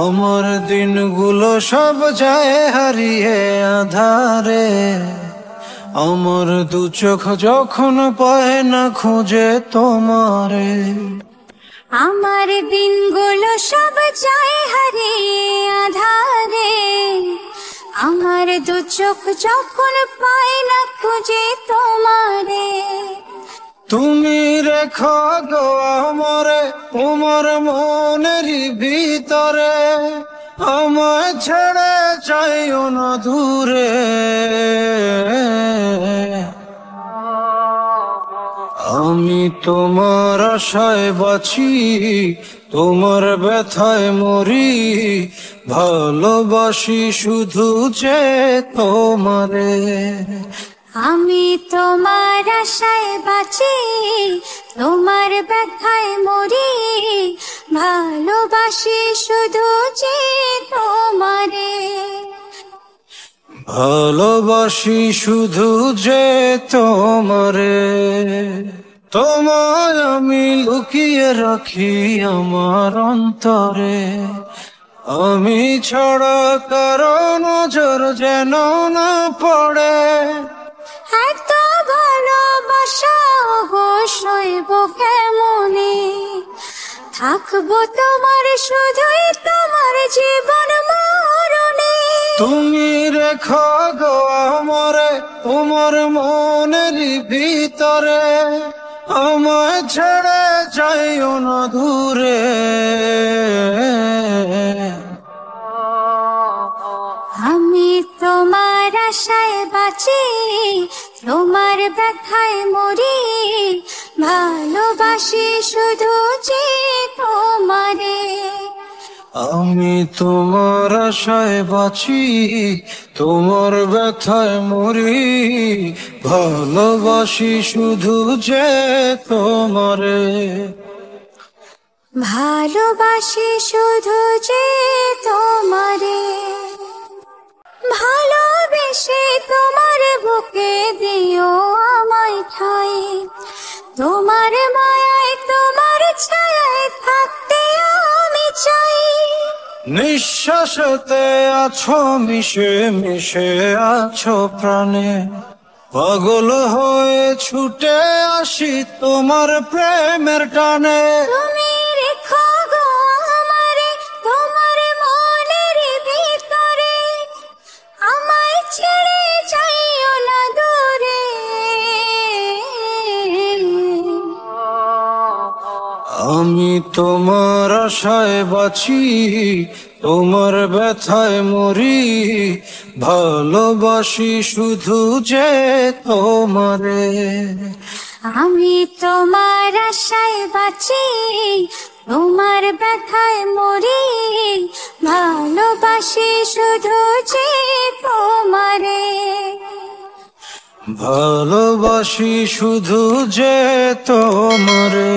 আমার দিনগুলো সব যায় হারিয়ে আধারে, আমার দু চোখ যখন পায় না খুঁজে তোমারে। আমার দিনগুলো সব যায় হারিয়ে আধারে, আমার দু চোখ যখন পায় না খুঁজে তোমারে। তুমি রেখো গো আমারে তোমার মনের ভিতরে, আমায় ছেড়ে যাইও না দূরে। আমি তোমার আশায় বাঁচি, তোমার ব্যথায় মরি, ভালোবাসি শুধু যে তোমারে। আমি তোমার আশায় বাঁচি, তোমার ব্যথায় মরি, ভালোবাসি শুধু যে তোমারে। ভালোবাসি শুধু যে তোমারে। তোমায় আমি লুকিয়ে রাখি আমার অন্তরে, আমি ছাড়া কারো নজর যেন না পড়ে। এত ভালোবাসা গো সইব কেমনে, থাকবো তোমার শুধুই তোমার জীবন মরণে। তুমি রেখো গো আমারে তোমার মনের ভিতরে, আমায় ছেড়ে যাইও না দূরে। আমি তোমার আশায় বাঁচি, তোমার ব্যথায় মরি, ভালোবাসি শুধু যে তোমারে। আমি তোমার আশায় বাঁচি, তোমার ব্যথায় মরি, ভালোবাসি শুধু যে তোমারে। ভালোবাসি শুধু যে তোমারে। ভালোবেসে তোমার বুকে দিও আমায় ঠাই, তোমার মায়ায় তোমার ছায়ায় থাকতে আমি চাই। নিঃশ্বাসতে আছো মিশে মিশে আছো প্রাণে, পাগল হয়ে ছুটে আসি তোমার প্রেমের টানে। তুমি রেখো গো আমারে তোমার মনের ভিতরে, আমায় ছেড়ে যাইও না দূরে। আমি তোমার আশায় বাঁচি, তোমার ব্যথায় মরি, ভালোবাসি শুধু যে তোমারে। আমি তোমার আশায় বাঁচি, তোমার ব্যথায় মরি, ভালোবাসি শুধু যে তোমারে। ভালোবাসি শুধু যে তোমারে।